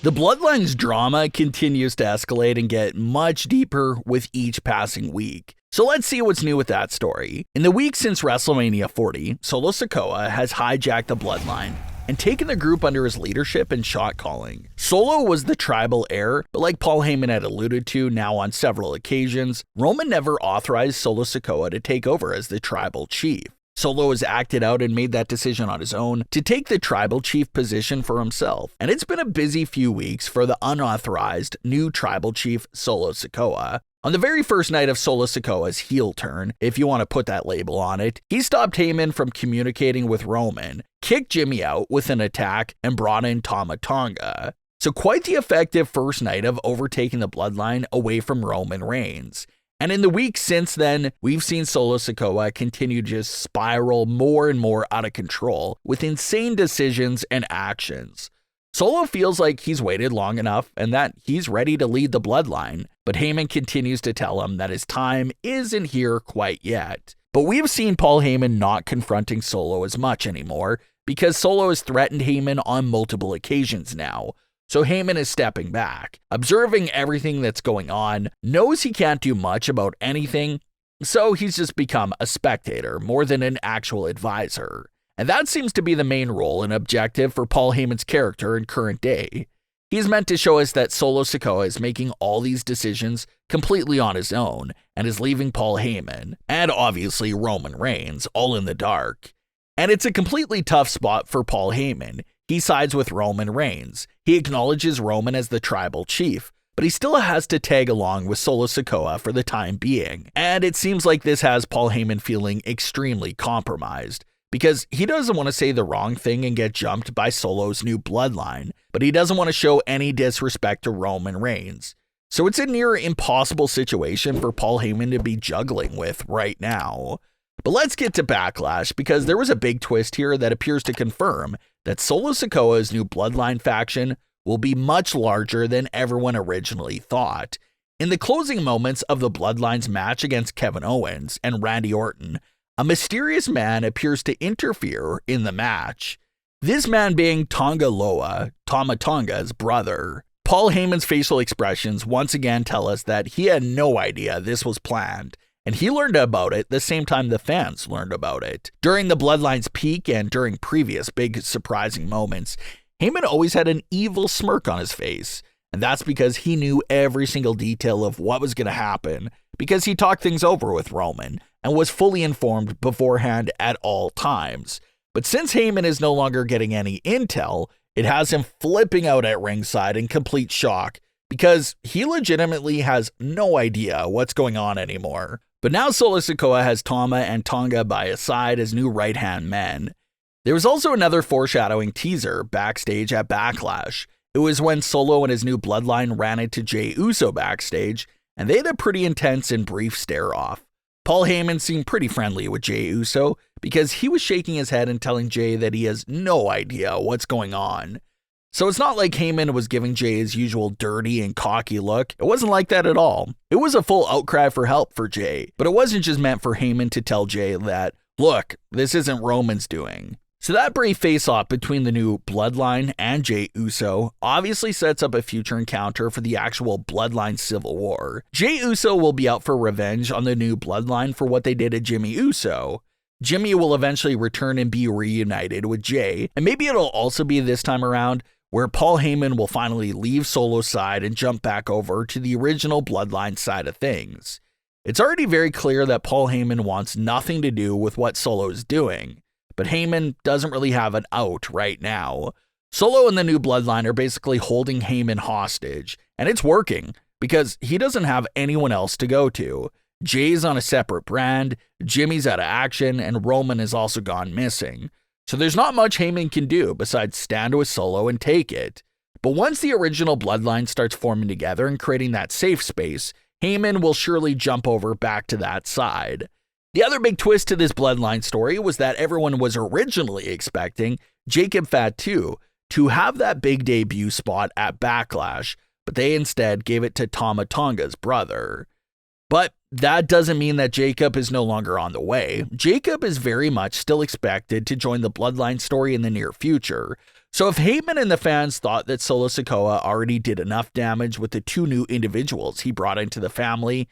The Bloodline's drama continues to escalate and get much deeper with each passing week. So let's see what's new with that story. In the week since WrestleMania 40, Solo Sikoa has hijacked the Bloodline and taken the group under his leadership and shot calling. Solo was the tribal heir, but like Paul Heyman had alluded to now on several occasions, Roman never authorized Solo Sikoa to take over as the tribal chief. Solo has acted out and made that decision on his own to take the tribal chief position for himself. And it's been a busy few weeks for the unauthorized new tribal chief Solo Sikoa. On the very first night of Solo Sikoa's heel turn, if you want to put that label on it, he stopped Heyman from communicating with Roman, kicked Jimmy out with an attack, and brought in Tonga. So quite the effective first night of overtaking the Bloodline away from Roman Reigns. And in the weeks since then, we've seen Solo Sikoa continue to just spiral more and more out of control with insane decisions and actions. Solo feels like he's waited long enough and that he's ready to lead the Bloodline, but Heyman continues to tell him that his time isn't here quite yet. But we've seen Paul Heyman not confronting Solo as much anymore because Solo has threatened Heyman on multiple occasions now. So Heyman is stepping back, observing everything that's going on, knows he can't do much about anything, so he's just become a spectator more than an actual advisor. And that seems to be the main role and objective for Paul Heyman's character in current day. He's meant to show us that Solo Sikoa is making all these decisions completely on his own and is leaving Paul Heyman, and obviously Roman Reigns, all in the dark. And it's a completely tough spot for Paul Heyman. He sides with Roman Reigns. He acknowledges Roman as the tribal chief, but he still has to tag along with Solo Sikoa for the time being. And it seems like this has Paul Heyman feeling extremely compromised, because he doesn't want to say the wrong thing and get jumped by Solo's new Bloodline, but he doesn't want to show any disrespect to Roman Reigns. So it's a near impossible situation for Paul Heyman to be juggling with right now. But let's get to Backlash, because there was a big twist here that appears to confirm that Solo Sikoa's new Bloodline faction will be much larger than everyone originally thought. In the closing moments of the Bloodline's match against Kevin Owens and Randy Orton, a mysterious man appears to interfere in the match. This man being Tanga, Tanga's brother. Paul Heyman's facial expressions once again tell us that he had no idea this was planned, and he learned about it the same time the fans learned about it. During the Bloodline's peak and during previous big surprising moments, Heyman always had an evil smirk on his face, and that's because he knew every single detail of what was going to happen, because he talked things over with Roman and was fully informed beforehand at all times. But since Heyman is no longer getting any intel, it has him flipping out at ringside in complete shock, because he legitimately has no idea what's going on anymore. But now Solo Sikoa has Tama and Tonga by his side as new right-hand men. There was also another foreshadowing teaser backstage at Backlash. It was when Solo and his new Bloodline ran into Jey Uso backstage, and they had a pretty intense and brief stare-off. Paul Heyman seemed pretty friendly with Jey Uso because he was shaking his head and telling Jey that he has no idea what's going on. So it's not like Heyman was giving Jey his usual dirty and cocky look. It wasn't like that at all. It was a full outcry for help for Jey, but it wasn't just meant for Heyman to tell Jey that, look, this isn't Roman's doing. So that brief face-off between the new Bloodline and Jey Uso obviously sets up a future encounter for the actual Bloodline Civil War. Jey Uso will be out for revenge on the new Bloodline for what they did to Jimmy Uso. Jimmy will eventually return and be reunited with Jey, and maybe it'll also be this time around where Paul Heyman will finally leave Solo's side and jump back over to the original Bloodline side of things. It's already very clear that Paul Heyman wants nothing to do with what Solo's doing, but Heyman doesn't really have an out right now. Solo and the new Bloodline are basically holding Heyman hostage, and it's working because he doesn't have anyone else to go to. Jey's on a separate brand, Jimmy's out of action, and Roman has also gone missing. So there's not much Heyman can do besides stand with Solo and take it. But once the original Bloodline starts forming together and creating that safe space, Heyman will surely jump over back to that side. The other big twist to this Bloodline story was that everyone was originally expecting Jacob Fatu to have that big debut spot at Backlash, but they instead gave it to Tanga's brother. But that doesn't mean that Jacob is no longer on the way. Jacob is very much still expected to join the Bloodline story in the near future. So if Heyman and the fans thought that Solo Sikoa already did enough damage with the 2 new individuals he brought into the family,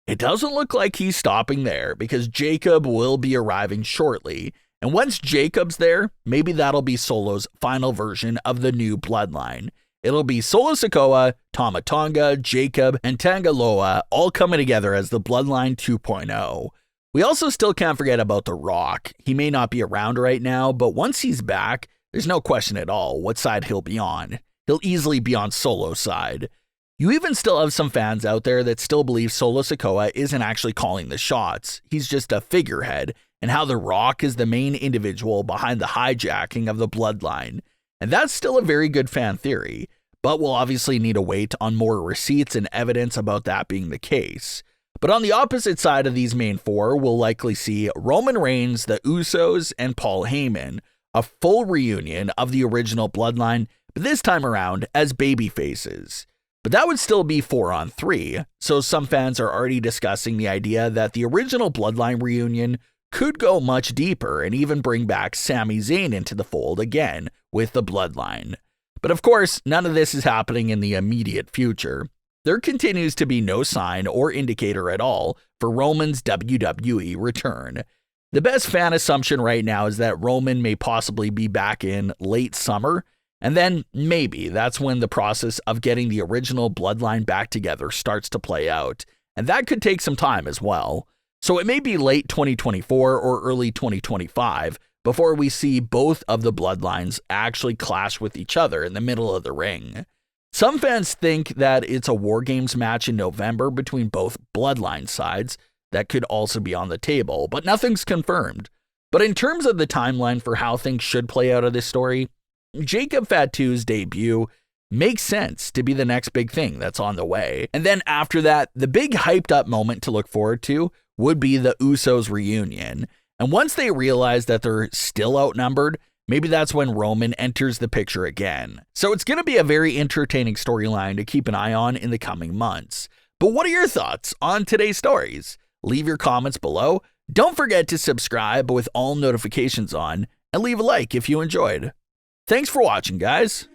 it doesn't look like he's stopping there, because Jacob will be arriving shortly. And once Jacob's there, maybe that'll be Solo's final version of the new Bloodline. It'll be Solo Sikoa, Tama Tonga, Jacob, and Tanga all coming together as the Bloodline 2.0. We also still can't forget about The Rock. He may not be around right now, but once he's back, there's no question at all what side he'll be on. He'll easily be on Solo's side. You even still have some fans out there that still believe Solo Sikoa isn't actually calling the shots. He's just a figurehead, and how The Rock is the main individual behind the hijacking of the Bloodline. And that's still a very good fan theory, but we'll obviously need to wait on more receipts and evidence about that being the case. But on the opposite side of these main 4, we'll likely see Roman Reigns, the Usos, and Paul Heyman, a full reunion of the original Bloodline, but this time around as baby faces. But that would still be 4-on-3, so some fans are already discussing the idea that the original Bloodline reunion could go much deeper and even bring back Sami Zayn into the fold again with the Bloodline. But of course, none of this is happening in the immediate future. There continues to be no sign or indicator at all for Roman's WWE return. The best fan assumption right now is that Roman may possibly be back in late summer, and then maybe that's when the process of getting the original Bloodline back together starts to play out, and that could take some time as well. So it may be late 2024 or early 2025 before we see both of the Bloodlines actually clash with each other in the middle of the ring. Some fans think that it's a War Games match in November between both Bloodline sides that could also be on the table, but nothing's confirmed. But in terms of the timeline for how things should play out of this story, Jacob Fatu's debut makes sense to be the next big thing that's on the way. And then after that, the big hyped up moment to look forward to would be the Usos reunion. And once they realize that they're still outnumbered, maybe that's when Roman enters the picture again. So it's going to be a very entertaining storyline to keep an eye on in the coming months. But what are your thoughts on today's stories? Leave your comments below. Don't forget to subscribe with all notifications on, and leave a like if you enjoyed. Thanks for watching, guys.